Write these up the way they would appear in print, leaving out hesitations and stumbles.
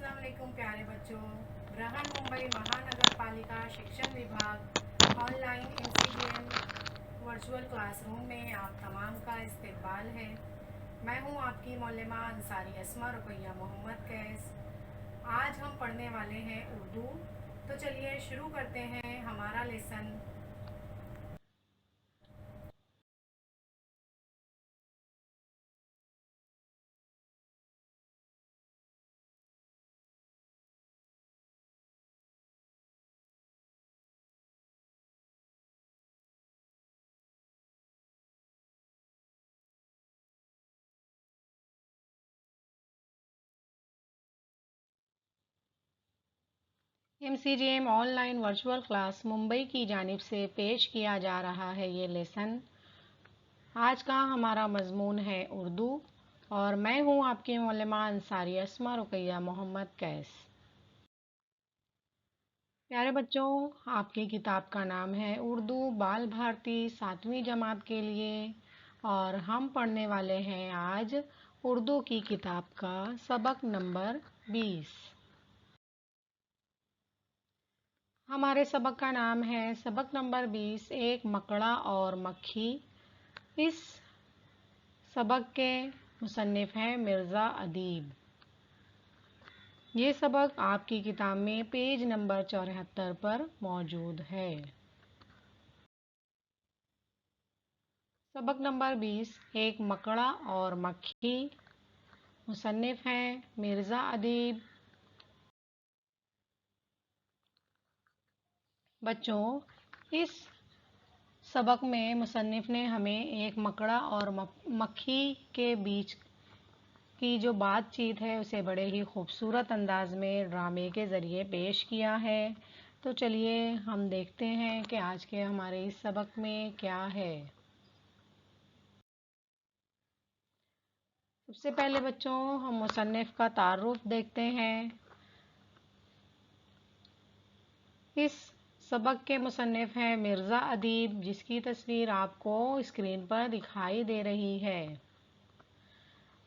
अस्सलाम वालेकुम प्यारे बच्चों। बृहन मुंबई महानगर पालिका शिक्षण विभाग ऑनलाइन MCGM वर्चुअल क्लासरूम में आप तमाम का इस्तकबाल है। मैं हूं आपकी मौलमा अंसारी अस्मा रुकैया मोहम्मद कैस। आज हम पढ़ने वाले हैं उर्दू। तो चलिए शुरू करते हैं हमारा lesson. MCGM online virtual class Mumbai की जानिब से पेश किया जा रहा है ये लेसन। आज का हमारा मजमून है उर्दू और मैं हूँ आपकी मौलमा अंसारी अस्मा रुकैया मोहम्मद कैस। प्यारे बच्चों, आपकी किताब का नाम है उर्दू बाल भारती 7वीं जमात के लिए और हम पढ़ने वाले हैं आज उर्दू की किताब का सबक नंबर 20। हमारे सबक का नाम है सबक नंबर 20 एक मकड़ा और मक्खी। इस सबक के मुसन्निफ हैं मिर्ज़ा अदीब। ये सबक आपकी किताब में पेज नंबर 74 पर मौजूद है। सबक नंबर 20 एक मकड़ा और मक्खी। मुसन्निफ हैं मिर्ज़ा अदीब। बच्चों, इस सबक में मुसन्निफ ने हमें एक मकड़ा और मक्खी के बीच की जो बातचीत है उसे बड़े ही खूबसूरत अंदाज में ड्रामे के ज़रिए पेश किया है। तो चलिए हम देखते हैं कि आज के हमारे इस सबक में क्या है। सबसे पहले बच्चों हम मुसन्निफ का तारुफ देखते हैं। इस सबक के मुसन्निफ हैं मिर्ज़ा अदीब, जिसकी तस्वीर आपको स्क्रीन पर दिखाई दे रही है।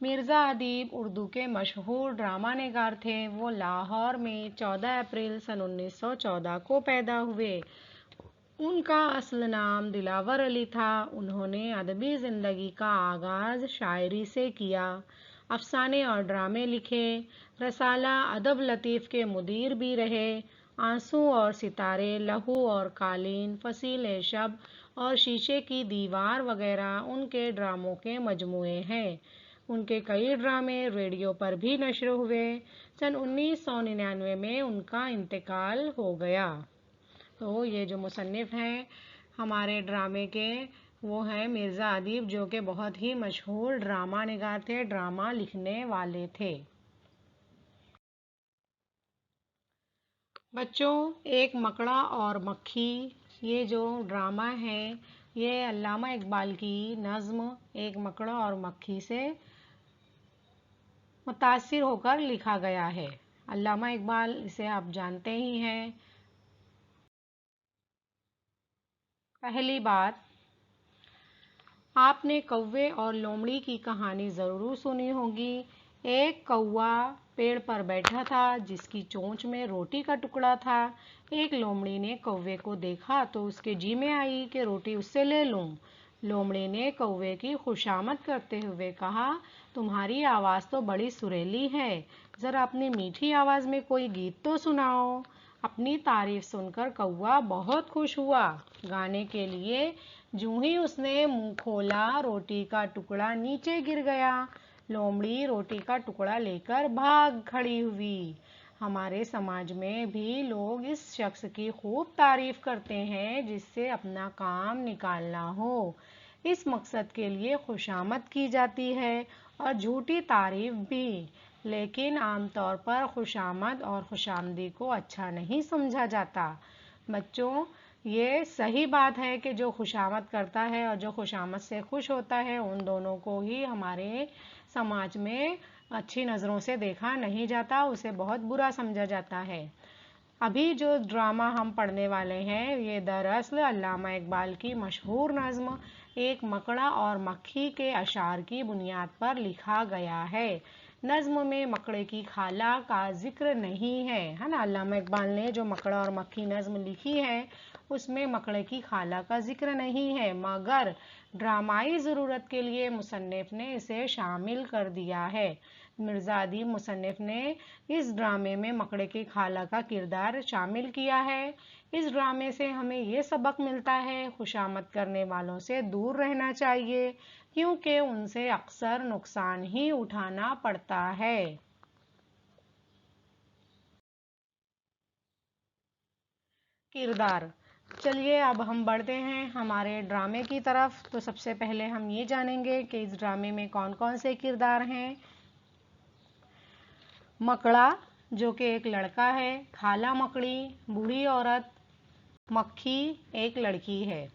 मिर्ज़ा अदीब उर्दू के मशहूर ड्रामा निगार थे। वो लाहौर में 14 अप्रैल सन 1914 को पैदा हुए। उनका असल नाम दिलावर अली था। उन्होंने अदबी ज़िंदगी का आगाज़ शायरी से किया। अफसाने और ड्रामे लिखे। रसाला अदब लतीफ़ के मुदीर भी रहे। आंसू और सितारे, लहू और कालीन, फसील शब और शीशे की दीवार वगैरह उनके ड्रामों के मजमूए हैं। उनके कई ड्रामे रेडियो पर भी नश्र हुए। सन 1999 में उनका इंतकाल हो गया। तो ये जो मुसन्निफ हैं हमारे ड्रामे के वो हैं मिर्ज़ा अदीब, जो कि बहुत ही मशहूर ड्रामा निगार थे, ड्रामा लिखने वाले थे। बच्चों, एक मकड़ा और मक्खी ये जो ड्रामा है ये अल्लामा इकबाल की नज़्म एक मकड़ा और मक्खी से मुतासिर होकर लिखा गया है। अल्लामा इकबाल इसे आप जानते ही हैं। पहली बात, आपने कौवे और लोमड़ी की कहानी ज़रूर सुनी होगी। एक कौवा पेड़ पर बैठा था जिसकी चोंच में रोटी का टुकड़ा था। एक लोमड़ी ने कौवे को देखा तो उसके जी में आई कि रोटी उससे ले लूं। लोमड़ी ने कौवे की खुशामद करते हुए कहा, तुम्हारी आवाज़ तो बड़ी सुरीली है, ज़रा अपनी मीठी आवाज़ में कोई गीत तो सुनाओ। अपनी तारीफ सुनकर कौवा बहुत खुश हुआ। गाने के लिए जूं ही उसने मुंह खोला, रोटी का टुकड़ा नीचे गिर गया। लोमड़ी रोटी का टुकड़ा लेकर भाग खड़ी हुई। हमारे समाज में भी लोग इस शख्स की खूब तारीफ करते हैं जिससे अपना काम निकालना हो। इस मकसद के लिए खुशामद की जाती है और झूठी तारीफ भी, लेकिन आमतौर पर खुशामद और खुशामदी को अच्छा नहीं समझा जाता। बच्चों, ये सही बात है कि जो खुशामद करता है और जो खुशामद से खुश होता है उन दोनों को ही हमारे समाज में अच्छी नज़रों से देखा नहीं जाता, उसे बहुत बुरा समझा जाता है। अभी जो ड्रामा हम पढ़ने वाले हैं ये दरअसल अल्लामा इकबाल की मशहूर नज़्म एक मकड़ा और मक्खी के अशार की बुनियाद पर लिखा गया है। नज्म में मकड़े की खाला का जिक्र नहीं है ना। अल्लामा इकबाल ने जो मकड़ा और मक्खी नज्म लिखी है उसमें मकड़े की खाला का जिक्र नहीं है, मगर ड्रामाई ज़रूरत के लिए मुसन्निफ ने इसे शामिल कर दिया है। मिर्ज़ा अदीब मुसन्निफ ने इस ड्रामे में मकड़े की खाला का किरदार शामिल किया है। इस ड्रामे से हमें ये सबक मिलता है, खुशामद करने वालों से दूर रहना चाहिए क्योंकि उनसे अक्सर नुकसान ही उठाना पड़ता है। किरदार। चलिए अब हम बढ़ते हैं हमारे ड्रामे की तरफ। तो सबसे पहले हम ये जानेंगे कि इस ड्रामे में कौन कौन से किरदार हैं। मकड़ा जो कि एक लड़का है, खाला मकड़ी बूढ़ी औरत, मक्खी एक लड़की है।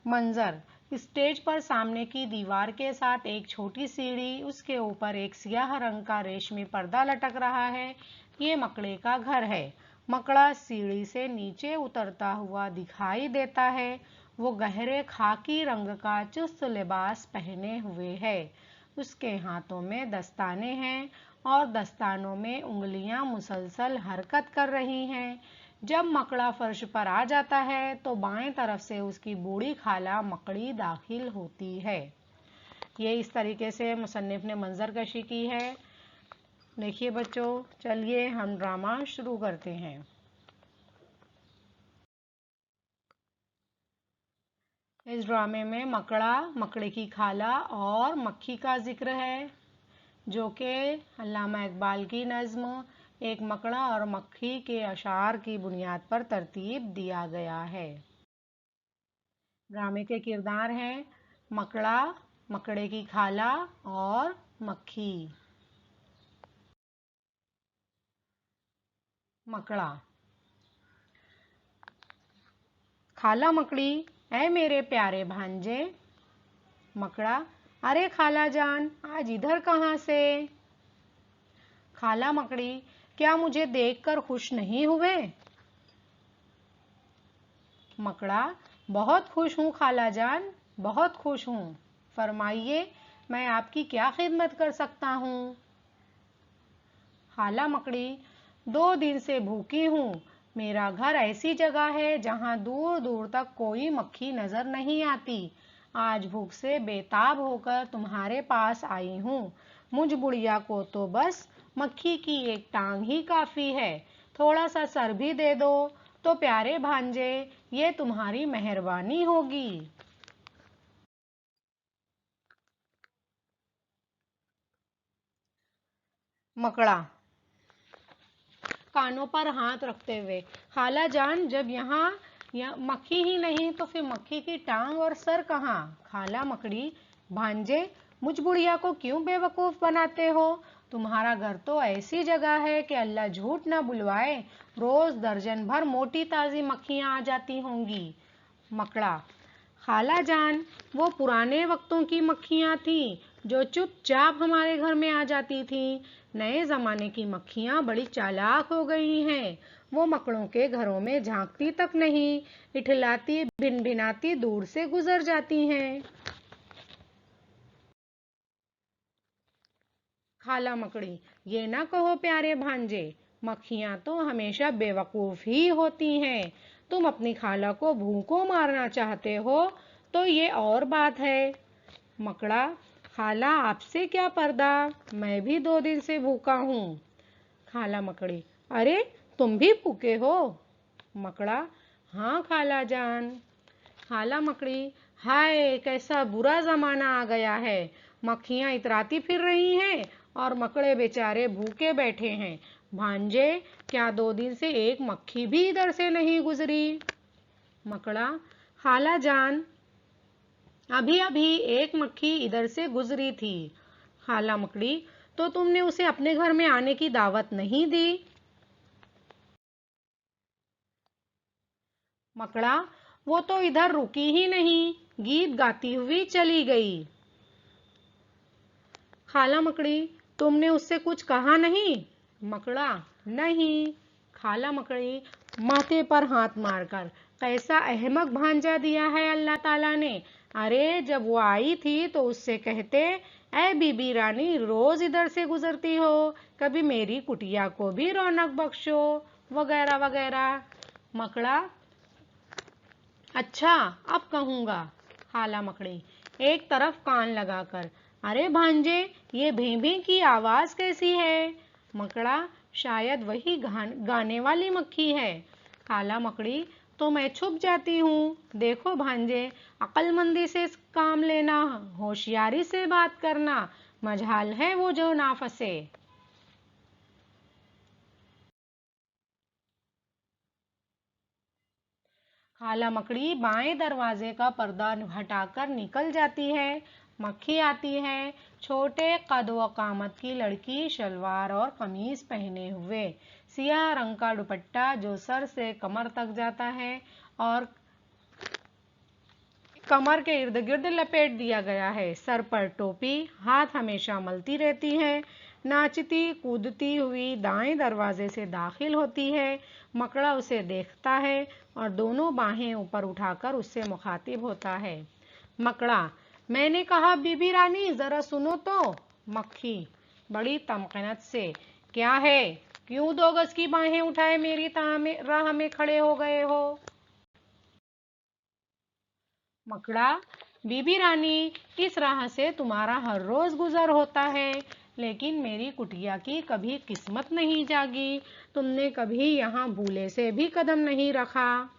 मंजर। स्टेज पर सामने की दीवार के साथ एक छोटी सीढ़ी, उसके ऊपर एक सियाह रंग का रेशमी पर्दा लटक रहा है। ये मकड़े का घर है। मकड़ा सीढ़ी से नीचे उतरता हुआ दिखाई देता है। वो गहरे खाकी रंग का चुस्त लिबास पहने हुए है। उसके हाथों में दस्ताने हैं और दस्तानों में उंगलियां मुसलसल हरकत कर रही हैं। जब मकड़ा फर्श पर आ जाता है तो बाएं तरफ से उसकी बूढ़ी खाला मकड़ी दाखिल होती है। ये इस तरीके से मुसन्निफ ने मंजरकशी की है। देखिए बच्चों, चलिए हम ड्रामा शुरू करते हैं। इस ड्रामे में मकड़ा, मकड़े की खाला और मक्खी का जिक्र है, जो कि अल्लामा इकबाल की नज्म एक मकड़ा और मक्खी के अशार की बुनियाद पर तरतीब दिया गया है। ड्रामे के किरदार हैं मकड़ा, मकड़े की खाला और मक्खी। मकड़ा। खाला मकड़ी, ऐ मेरे प्यारे भांजे। मकड़ा, अरे खाला जान, आज इधर कहाँ से? खाला मकड़ी, क्या मुझे देखकर खुश नहीं हुए? मकड़ा, बहुत खुश हूँ खाला जान, बहुत खुश हूँ। फरमाइए, मैं आपकी क्या खिदमत कर सकता हूँ? खाला मकड़ी, 2 दिन से भूखी हूँ। मेरा घर ऐसी जगह है जहाँ दूर दूर तक कोई मक्खी नजर नहीं आती। आज भूख से बेताब होकर तुम्हारे पास आई हूँ। मुझ बुढ़िया को तो बस मक्खी की एक टांग ही काफी है। थोड़ा सा सर भी दे दो तो प्यारे भांजे, ये तुम्हारी मेहरबानी होगी। मकड़ा कानों पर हाथ रखते हुए, खाला जान, जब यहाँ मक्खी ही नहीं तो फिर मक्खी की टांग और सर कहाँ? खाला मकड़ी, भांजे, मुझ बुढ़िया को क्यों बेवकूफ बनाते हो? तुम्हारा घर तो ऐसी जगह है कि अल्लाह झूठ ना बुलवाए, रोज दर्जन भर मोटी ताजी मक्खियां आ जाती होंगी। मकड़ा, खाला जान, वो पुराने वक्तों की मक्खियां थीं जो चुपचाप हमारे घर में आ जाती थीं। नए जमाने की मक्खियां बड़ी चालाक हो गई हैं। वो मकड़ों के घरों में झांकती तक नहीं, इठलाती भिनभिनाती दूर से गुजर जाती हैं। खाला मकड़ी, ये ना कहो प्यारे भांजे, मक्खियां तो हमेशा बेवकूफ ही होती हैं। तुम अपनी खाला को भूखों मारना चाहते हो तो ये और बात है। मकड़ा, खाला आपसे क्या पर्दा, मैं भी 2 दिन से भूखा हूँ। खाला मकड़ी, अरे तुम भी भूखे हो? मकड़ा, हाँ खाला जान। खाला मकड़ी, हाय कैसा बुरा जमाना आ गया है। मक्खियां इतराती फिर रही हैं और मकड़े बेचारे भूखे बैठे हैं। भांजे, क्या 2 दिन से एक मक्खी भी इधर से नहीं गुजरी? मकड़ा, खाला जान, अभी अभी एक मक्खी इधर से गुजरी थी। खाला मकड़ी, तो तुमने उसे अपने घर में आने की दावत नहीं दी? मकड़ा, वो तो इधर रुकी ही नहीं, गीत गाती हुई चली गई। खाला मकड़ी, तुमने उससे कुछ कहा नहीं? मकड़ा, नहीं। खाला मकड़ी माथे पर हाथ मारकर, कैसा अहमक भांजा दिया है अल्लाह ताला ने। अरे जब वो आई थी तो उससे कहते, ऐ बीबी रानी, रोज इधर से गुजरती हो, कभी मेरी कुटिया को भी रौनक बख्शो, वगैरह वगैरह। मकड़ा, अच्छा अब कहूँगा। खाला मकड़ी एक तरफ कान लगाकर, अरे भांजे, ये भें भें की आवाज कैसी है? मकड़ा, शायद वही गाने वाली मक्खी है। खाला मकड़ी, तो मैं छुप जाती हूँ। देखो भांजे, अक्लमंदी से काम लेना, होशियारी से बात करना, मजाल है वो जो ना फंसे। खाला मकड़ी बाएं दरवाजे का पर्दा हटाकर निकल जाती है। मक्खी आती है, छोटे कद व कामत की लड़की, शलवार और कमीज पहने हुए, सियाह रंग का दुपट्टा जो सर से कमर तक जाता है और कमर के इर्द गिर्द लपेट दिया गया है, सर पर टोपी, हाथ हमेशा मलती रहती है, नाचती कूदती हुई दाएं दरवाजे से दाखिल होती है। मकड़ा उसे देखता है और दोनों बाहें ऊपर उठाकर उससे मुखातिब होता है। मकड़ा, मैंने कहा बीबी रानी जरा सुनो तो। मक्खी बड़ी तमकनत से, क्या है, क्यों 2 गज की बाहें उठाए मेरी राह में खड़े हो गए हो? मकड़ा, बीबी रानी, इस राह से तुम्हारा हर रोज गुजर होता है, लेकिन मेरी कुटिया की कभी किस्मत नहीं जागी, तुमने कभी यहाँ भूले से भी कदम नहीं रखा।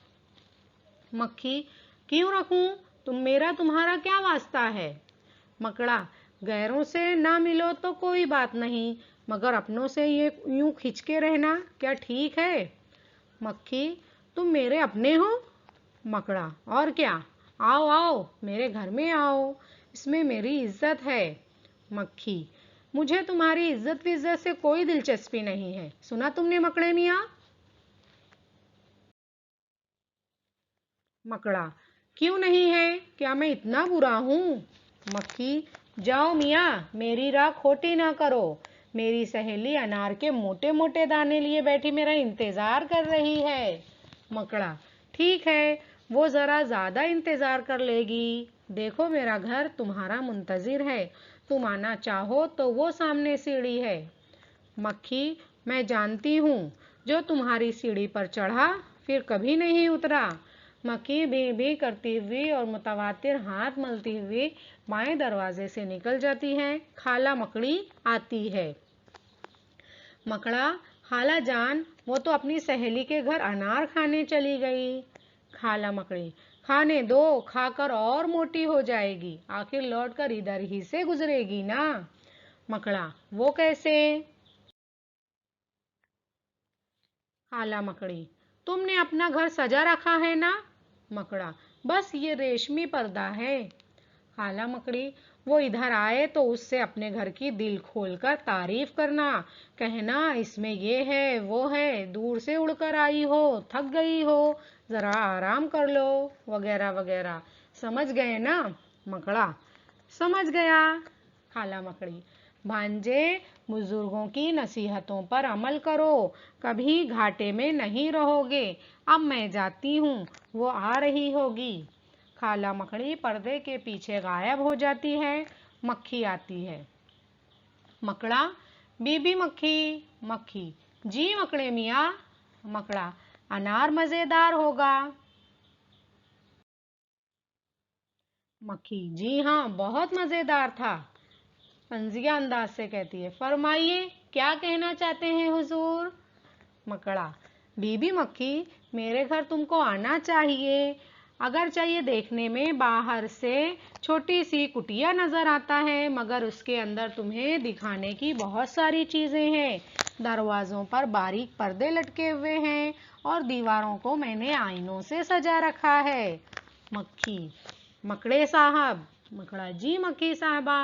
मक्खी, क्यों रखूं, मेरा तुम्हारा क्या वास्ता है? मकड़ा, गैरों से ना मिलो तो कोई बात नहीं, मगर अपनों से ये यूं खिंच के रहना क्या ठीक है? मक्खी, तुम मेरे अपने हो? मकड़ा, और क्या, आओ आओ मेरे घर में आओ, इसमें मेरी इज्जत है। मक्खी, मुझे तुम्हारी इज्जत विज्जत से कोई दिलचस्पी नहीं है, सुना तुमने मकड़े मियाँ? मकड़ा, क्यों नहीं है, क्या मैं इतना बुरा हूँ? मक्खी, जाओ मियाँ, मेरी राह खोटी ना करो, मेरी सहेली अनार के मोटे मोटे दाने लिए बैठी मेरा इंतजार कर रही है। मकड़ा, ठीक है, वो जरा ज्यादा इंतजार कर लेगी, देखो मेरा घर तुम्हारा मुंतजिर है, तुम आना चाहो तो वो सामने सीढ़ी है। मक्खी, मैं जानती हूँ, जो तुम्हारी सीढ़ी पर चढ़ा फिर कभी नहीं उतरा। मक्खी भी करती हुई और मुतवातिर हाथ मलती हुई बाएं दरवाजे से निकल जाती है। खाला मकड़ी आती है। मकड़ा, खाला जान, वो तो अपनी सहेली के घर अनार खाने चली गई। खाला मकड़ी, खाने दो, खाकर और मोटी हो जाएगी, आखिर लौटकर इधर ही से गुजरेगी ना। मकड़ा, वो कैसे? खाला मकड़ी, तुमने अपना घर सजा रखा है ना? मकड़ा, बस ये रेशमी पर्दा है। खाला मकड़ी, वो इधर आए तो उससे अपने घर की दिल खोलकर तारीफ करना, कहना इसमें ये है वो है, दूर से उड़कर आई हो, थक गई हो, जरा आराम कर लो, वगैरह वगैरह। समझ गए ना? मकड़ा, समझ गया। खाला मकड़ी, भांजे, बुजुर्गों की नसीहतों पर अमल करो, कभी घाटे में नहीं रहोगे। अब मैं जाती हूँ, वो आ रही होगी। खाला मकड़ी पर्दे के पीछे गायब हो जाती है। मक्खी आती है। मकड़ा, बीबी मक्खी। मक्खी, जी मकड़े मियाँ। मकड़ा, अनार मजेदार होगा। मक्खी, जी हाँ, बहुत मजेदार था। पंजिया अंदाज से कहती है, फरमाइए क्या कहना चाहते हैं हुजूर? मकड़ा, बीबी मक्खी, मेरे घर तुमको आना चाहिए, अगर चाहिए देखने में बाहर से छोटी सी कुटिया नजर आता है, मगर उसके अंदर तुम्हें दिखाने की बहुत सारी चीजें हैं। दरवाजों पर बारीक पर्दे लटके हुए हैं और दीवारों को मैंने आईनों से सजा रखा है। मक्खी, मकड़े साहब। मकड़ा, जी मक्खी साहबा।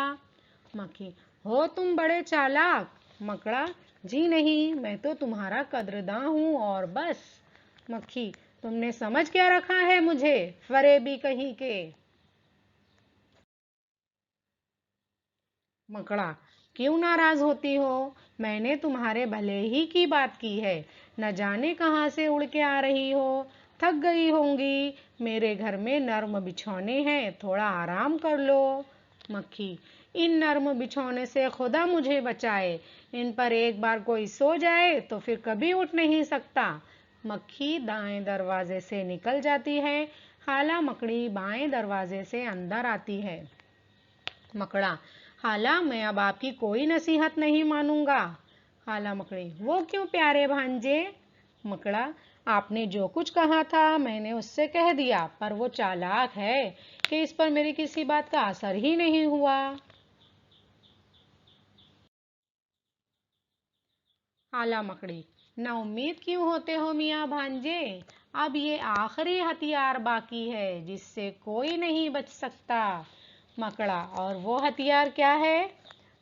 मक्खी, हो तुम बड़े चालाक। मकड़ा, जी नहीं, मैं तो तुम्हारा कद्रदां हूँ और बस। मक्खी, तुमने समझ क्या रखा है मुझे, फरेबी कहीं के? मकड़ा, क्यों नाराज होती हो, मैंने तुम्हारे भले ही की बात की है, न जाने कहाँ से उड़ के आ रही हो, थक गई होंगी, मेरे घर में नर्म बिछौने हैं, थोड़ा आराम कर लो। मक्खी, इन नर्म बिछौने से खुदा मुझे बचाए, इन पर एक बार कोई सो जाए तो फिर कभी उठ नहीं सकता। मक्खी दाएं दरवाजे से निकल जाती है, खाला मकड़ी बाएं दरवाजे से अंदर आती है। मकड़ा, खाला मैं अब आपकी कोई नसीहत नहीं मानूंगा। खाला मकड़ी, वो क्यों प्यारे भांजे? मकड़ा, आपने जो कुछ कहा था मैंने उससे कह दिया, पर वो चालाक है कि इस पर मेरी किसी बात का असर ही नहीं हुआ। खाला मकड़ी, ना उम्मीद क्यों होते हो मियाँ भांजे? अब ये आखिरी हथियार बाकी है जिससे कोई नहीं बच सकता। मकड़ा, और वो हथियार क्या है?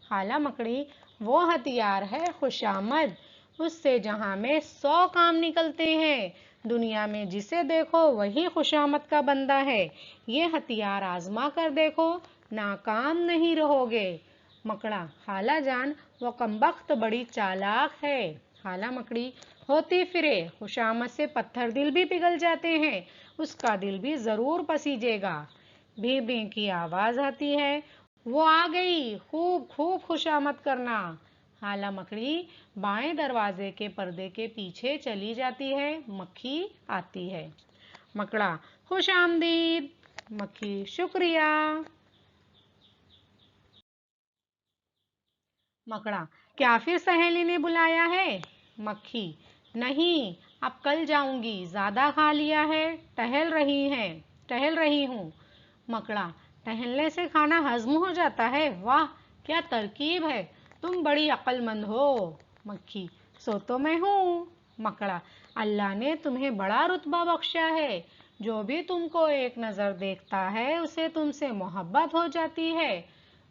खाला मकड़ी, वो हथियार है खुशामद, उससे जहां में 100 काम निकलते हैं। दुनिया में जिसे देखो वही खुशामद का बंदा है। ये हथियार आजमा कर देखो, नाकाम नहीं रहोगे। मकड़ा, खाला जान वो कमबख्त बड़ी चालाक है। खाला मकड़ी, होती फिरे खुशामद से पत्थर दिल भी पिघल जाते हैं, उसका दिल भी जरूर पसीजेगा। भी भी की आवाज आती है, वो आ गई, खूब खूब खुशामद करना। खाला मकड़ी बाएं दरवाजे के पर्दे के पीछे चली जाती है, मक्खी आती है। मकड़ा, खुश आमदीद। मक्खी, शुक्रिया। मकड़ा, क्या फिर सहेली ने बुलाया है? मक्खी, नहीं, अब कल जाऊंगी, ज्यादा खा लिया है, टहल रही हूँ। मकड़ा, टहलने से खाना हजम हो जाता है? वाह, क्या तरकीब है, तुम बड़ी अक्लमंद हो। मक्खी, सो तो मैं हूँ। मकड़ा, अल्लाह ने तुम्हें बड़ा रुतबा बख्शा है, जो भी तुमको एक नजर देखता है उसे तुमसे मोहब्बत हो जाती है।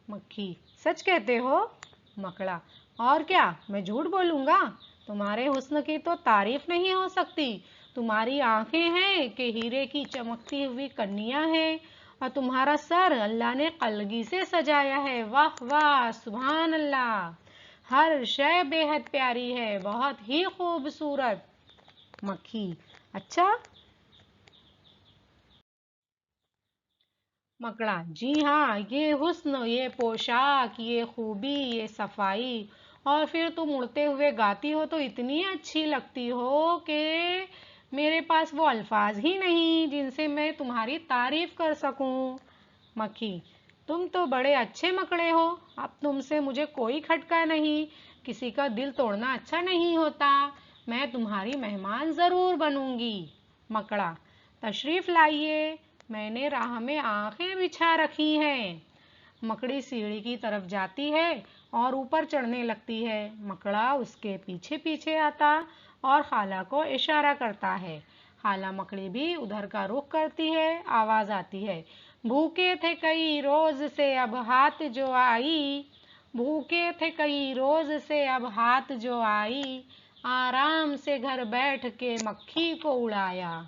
मक्खी, सच कहते हो? मकड़ा, और क्या, मैं झूठ बोलूंगा? तुम्हारे हुस्न की तो तारीफ नहीं हो सकती। तुम्हारी आंखें हैं कि हीरे की चमकती हुई कन्या है, और तुम्हारा सर अल्लाह ने कलगी से सजाया है। वाह वाह, सुभान अल्लाह, हर शय बेहद प्यारी है, बहुत ही खूबसूरत। मक्खी, अच्छा? मकड़ा, जी हाँ, ये हुस्न, ये पोशाक, ये खूबी, ये सफाई, और फिर तुम उड़ते हुए गाती हो तो इतनी अच्छी लगती हो कि मेरे पास वो अल्फाज ही नहीं जिनसे मैं तुम्हारी तारीफ कर सकूं। मक्खी, तुम तो बड़े अच्छे मकड़े हो, अब तुमसे मुझे कोई खटका नहीं, किसी का दिल तोड़ना अच्छा नहीं होता, मैं तुम्हारी मेहमान जरूर बनूंगी। मकड़ा, तशरीफ लाइए, मैंने राह में आंखें बिछा रखी हैं। मकड़ी सीढ़ी की तरफ जाती है और ऊपर चढ़ने लगती है। मकड़ा उसके पीछे पीछे आता और खाला को इशारा करता है। खाला मकड़ी भी उधर का रुख करती है। आवाज आती है, भूखे थे कई रोज से अब हाथ जो आई, भूखे थे कई रोज से अब हाथ जो आई, आराम से घर बैठ के मक्खी को उड़ाया।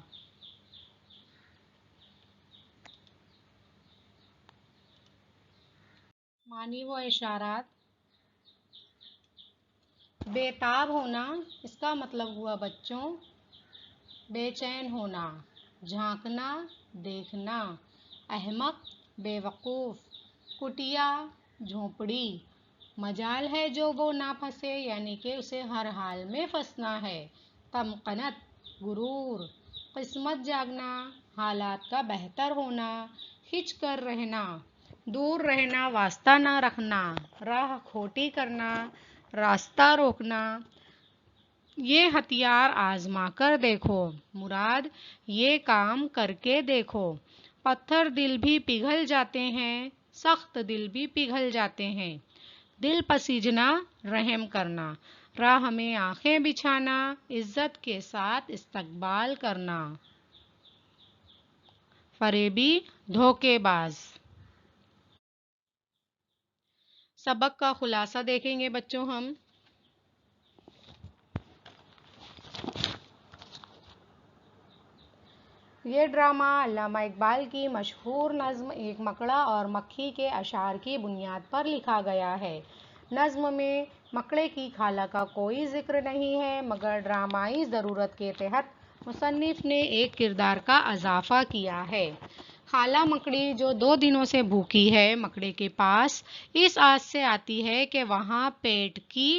मानी वो इशारात। बेताब होना, इसका मतलब हुआ बच्चों बेचैन होना, झांकना, देखना। अहमक, बेवकूफ। कुटिया, झोपड़ी। मजाल है जो वो ना फंसे, यानी कि उसे हर हाल में फंसना है। तमकनत, गुरूर। किस्मत जागना, हालात का बेहतर होना। खिंच कर रहना, दूर रहना, वास्ता ना रखना। राह खोटी करना, रास्ता रोकना। ये हथियार आजमा कर देखो, मुराद ये काम करके देखो। पत्थर दिल भी पिघल जाते हैं, सख्त दिल भी पिघल जाते हैं। दिल पसीजना, रहम करना, राह में आंखें बिछाना, इज्जत के साथ इस्तकबाल करना। फरेबी, धोखेबाज। सबक का खुलासा देखेंगे बच्चों हम। ये ड्रामा अल्लामा इकबाल की मशहूर नज़्म एक मकड़ा और मक्खी के अशार की बुनियाद पर लिखा गया है। नज़्म में मकड़े की खाला का कोई जिक्र नहीं है, मगर ड्रामाई ज़रूरत के तहत مصنف نے ایک کردار کا اضافہ کیا ہے۔ خالہ مکڑی جو 2 دنوں سے بھوکی ہے، مکڑے کے پاس اس آس سے آتی ہے کہ وہاں پیٹ کی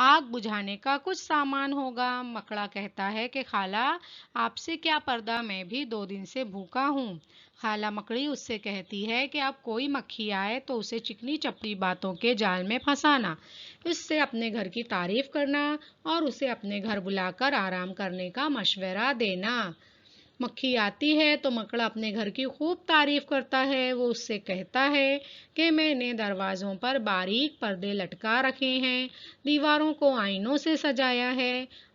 آگ بجھانے کا کچھ سامان ہوگا۔ مکڑا کہتا ہے کہ خالہ آپ سے کیا پردہ، میں بھی 2 دن سے بھوکا ہوں۔ خالہ مکڑی اس سے کہتی ہے کہ اب کوئی مکھی آئے تو اسے چکنی چپڑی باتوں کے جال میں پھنسانا، اس سے اپنے گھر کی تعریف کرنا اور اسے اپنے گھر بلا کر آرام کرنے کا مشورہ دینا۔ مکھی آتی ہے تو مکڑا اپنے گھر کی خوب تعریف کرتا ہے۔ وہ اس سے کہتا ہے کہ میں نے دروازوں پر باریک پردے لٹکا رکھے ہیں، دیواروں کو آئینوں سے سجایا ہے،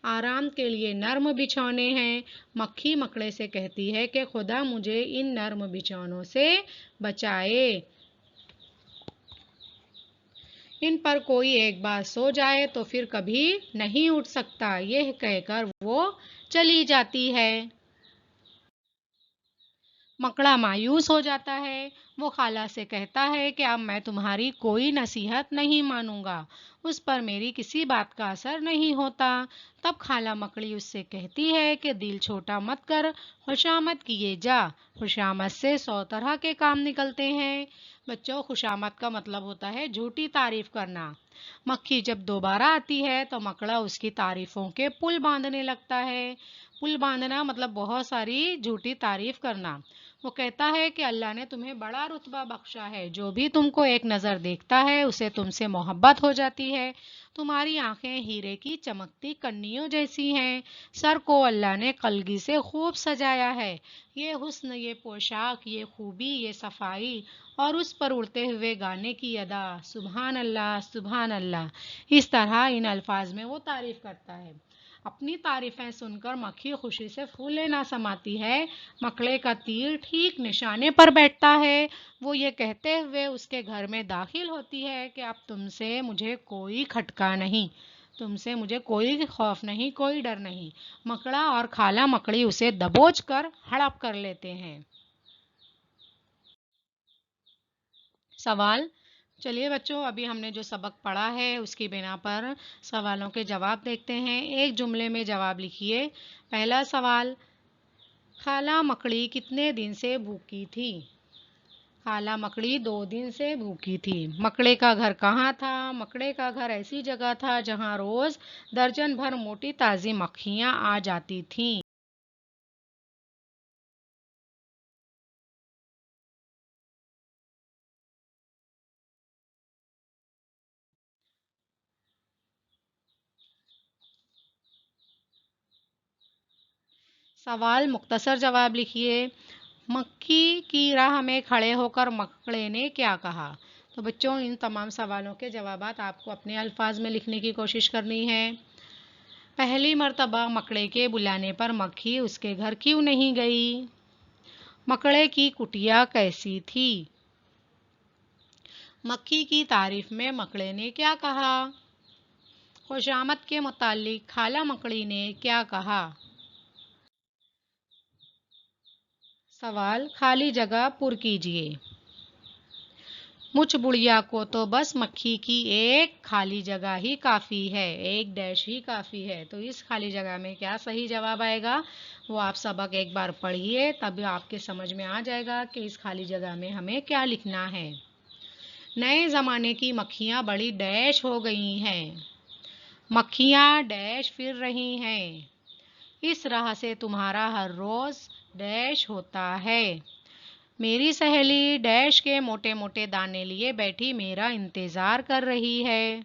آرام کے لیے نرم بچھونے ہیں۔ مکھی مکڑے سے کہتی ہے کہ خدا مجھے ان نرم بچھونوں سے بچائے، ان پر کوئی ایک بار سو جائے تو پھر کبھی نہیں اٹھ سکتا۔ یہ کہہ کر وہ چلی جاتی ہے۔ مکڑا مایوس ہو جاتا ہے۔ وہ خالہ سے کہتا ہے کہ اب میں تمہاری کوئی نصیحت نہیں مانوں گا، اس پر میری کسی بات کا اثر نہیں ہوتا۔ تب خالہ مکڑی اس سے کہتی ہے کہ دل چھوٹا مت کر، خوشامد کیے جا، خوشامد سے 100 طرح کے کام نکلتے ہیں۔ بچوں، خوشامد کا مطلب ہوتا ہے جھوٹی تعریف کرنا۔ مکھی جب دوبارہ آتی ہے تو مکڑا اس کی تعریفوں کے پل باندھنے لگتا ہے۔ پل باندھنا مطلب بہت ساری جھوٹی تعریف کرنا۔ وہ کہتا ہے کہ اللہ نے تمہیں بڑا رتبہ بخشا ہے، جو بھی تم کو ایک نظر دیکھتا ہے اسے تم سے محبت ہو جاتی ہے۔ تمہاری آنکھیں ہیرے کی چمکتی کنیوں جیسی ہیں، سر کو اللہ نے کلگی سے خوب سجایا ہے۔ یہ حسن، یہ پوشاک، یہ خوبی، یہ صفائی اور اس پر اڑتے ہوئے گانے کی ادا، سبحان اللہ، سبحان اللہ۔ اس طرح ان الفاظ میں وہ تعریف کرتا ہے۔ اپنی تعریفیں سن کر مکھی خوشی سے پھولے نہ سماتی ہے۔ مکڑے کا تیر ٹھیک نشانے پر بیٹھتا ہے۔ وہ یہ کہتے ہوئے اس کے گھر میں داخل ہوتی ہے کہ اب تم سے مجھے کوئی کھٹکا نہیں، تم سے مجھے کوئی خوف نہیں، کوئی ڈر نہیں۔ مکڑا اور خالہ مکڑی اسے دبوچ کر ہڑپ کر لیتے ہیں۔ سوال: چلیے بچوں، ابھی ہم نے جو سبق پڑھا ہے اس کی بنا پر سوالوں کے جواب دیکھتے ہیں۔ ایک جملے میں جواب لکھیے۔ پہلا سوال: خالہ مکڑی کتنے دن سے بھوکی تھی؟ خالہ مکڑی 2 دن سے بھوکی تھی۔ مکڑے کا گھر کہاں تھا؟ مکڑے کا گھر ایسی جگہ تھا جہاں روز درجن بھر موٹی تازی مکھیاں آ جاتی تھیں۔ سوال مختصر جواب لکھیے۔ مکھی کی راہ میں کھڑے ہو کر مکڑے نے کیا کہا؟ تو بچوں، ان تمام سوالوں کے جوابات آپ کو اپنے الفاظ میں لکھنے کی کوشش کرنی ہے۔ پہلی مرتبہ مکڑے کے بلانے پر مکھی اس کے گھر کیوں نہیں گئی؟ مکڑے کی کٹیا کیسی تھی؟ مکھی کی تعریف میں مکڑے نے کیا کہا؟ خوشامد کے متعلق خالہ مکڑی نے کیا کہا؟ سوال: خالی جگہ پر کیجیے۔ مجھ بڑھیا کو تو بس مکھی کی ایک خالی جگہ ہی کافی ہے، ایک ڈیش ہی کافی ہے۔ تو اس خالی جگہ میں کیا صحیح جواب آئے گا؟ وہ آپ سبق ایک بار پڑھیے، تب آپ کے سمجھ میں آ جائے گا کہ اس خالی جگہ میں ہمیں کیا لکھنا ہے۔ نئے زمانے کی مکھیاں بڑی ڈیش ہو گئی ہیں، مکھیاں ڈیش پھر رہی ہیں، اس راہ سے تمہارا ہر روز ڈیش ہوتا ہے۔ میری سہیلی ڈیش کے موٹے موٹے دانے لیے بیٹھی میرا انتظار کر رہی ہے۔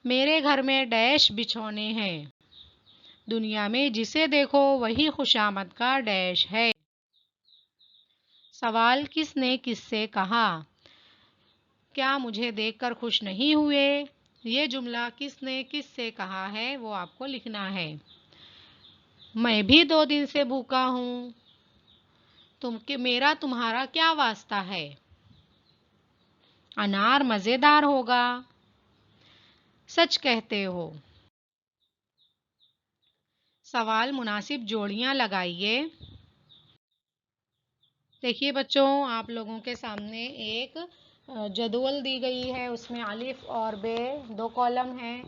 میرے گھر میں ڈیش بچھونے ہیں، دنیا میں جسے دیکھو وہی خوشامد کا ڈیش ہے۔ سوال: کس نے کس سے کہا؟ کیا مجھے دیکھ کر خوش نہیں ہوئے؟ یہ جملہ کس نے کس سے کہا ہے وہ آپ کو لکھنا ہے۔ میں بھی 2 دن سے بھوکا ہوں، میرا تمہارا کیا واسطہ ہے؟ انار مزیدار ہوگا، سچ کہتے ہو۔ سوال: مناسب جوڑیاں لگائیے۔ دیکھیے بچوں، آپ لوگوں کے سامنے ایک جدول دی گئی ہے، اس میں الف اور ب 2 کالم ہیں۔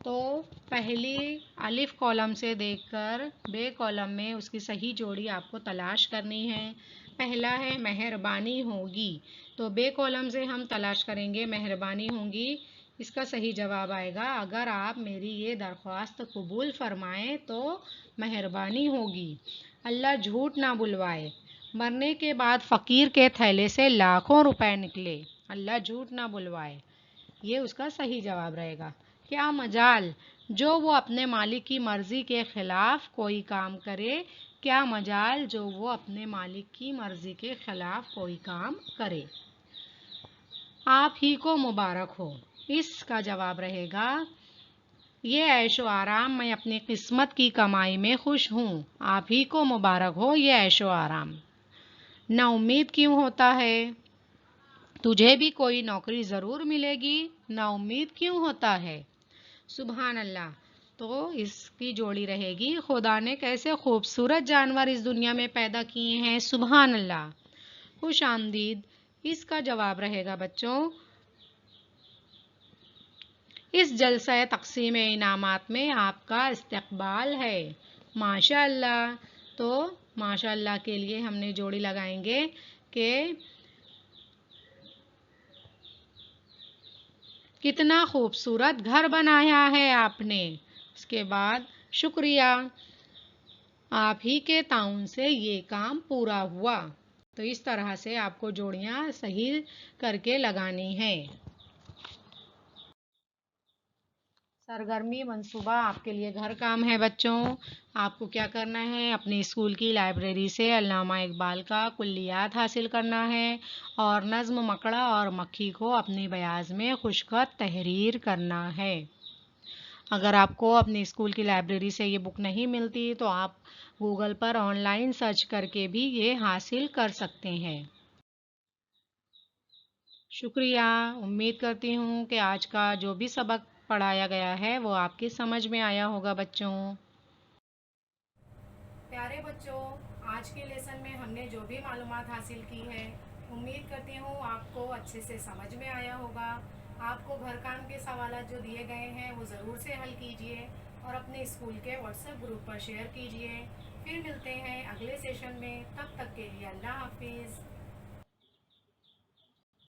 تو پہلی الف کالم سے دیکھ کر بے کالم میں اس کی صحیح جوڑی آپ کو تلاش کرنی ہے۔ پہلا ہے مہربانی ہوگی، تو بے کالم سے ہم تلاش کریں گے مہربانی ہوگی، اس کا صحیح جواب آئے گا اگر آپ میری یہ درخواست قبول فرمائیں تو مہربانی ہوگی۔ اللہ جھوٹ نہ بلوائے، مرنے کے بعد فقیر کے تھیلے سے لاکھوں روپے نکلے، اللہ جھوٹ نہ بلوائے، یہ اس کا صحیح جواب رہے گا۔ کیا مجال، جو وہ اپنے مالک کی مرضی کے خلاف کوئی کام کرے، کیا مجال جو وہ اپنے مالک کی مرضی کے خلاف کوئی کام کرے۔ آپ ہی کو مبارک ہو، اس کا جواب رہے گا یہ عیش و آرام، میں اپنی قسمت کی کمائی میں خوش ہوں، آپ ہی کو مبارک ہو یہ عیش و آرام۔ نا امید کیوں ہوتا ہے، تجھے بھی کوئی نوکری ضرور ملے گی، نا امید کیوں ہوتا ہے۔ سبحان اللہ، تو اس کی جوڑی رہے گی خدا نے کیسے خوبصورت جانور اس دنیا میں پیدا کیے ہیں، سبحان اللہ، خوش آمدید، اس کا جواب رہے گا بچوں اس جلسہ تقسیم انعامات میں آپ کا استقبال ہے، ماشاء اللہ۔ تو ماشاء اللہ کے لیے ہم نے جوڑی لگائیں گے کہ کتنا خوبصورت گھر بنایا ہے آپ نے، اس کے بعد شکریہ، آپ ہی کے تعاون سے یہ کام پورا ہوا۔ تو اس طرح سے آپ کو جوڑیاں صحیح کر کے لگانی ہیں۔ سرگرمی منصوبہ آپ کے لیے گھر کام ہے بچوں، آپ کو کیا کرنا ہے، اپنی اسکول کی لائبریری سے علامہ اقبال کا کلیات حاصل کرنا ہے اور نظم مکڑا اور مکھی کو اپنی بیاض میں خشخط تحریر کرنا ہے۔ اگر آپ کو اپنی اسکول کی لائبریری سے یہ بک نہیں ملتی تو آپ Google per on line search کر کے بھی یہ حاصل کر سکتے ہیں۔ شکریہ، امید کرتی ہوں کہ آج کا جو بھی سبق پڑھایا گیا ہے وہ آپ کی سمجھ میں آیا ہوگا بچوں۔ پیارے بچوں، آج کے لیسن میں ہم نے جو بھی معلومات حاصل کی ہے امید کرتی ہوں آپ کو اچھے سے سمجھ میں آیا ہوگا۔ آپ کو گھر کام کے سوالات جو دیے گئے ہیں وہ ضرور سے حل کیجئے اور اپنے اسکول کے واٹس ایپ گروپ پر شیئر کیجئے۔ پھر ملتے ہیں اگلے سیشن میں، تب تک کے لیے اللہ حافظ۔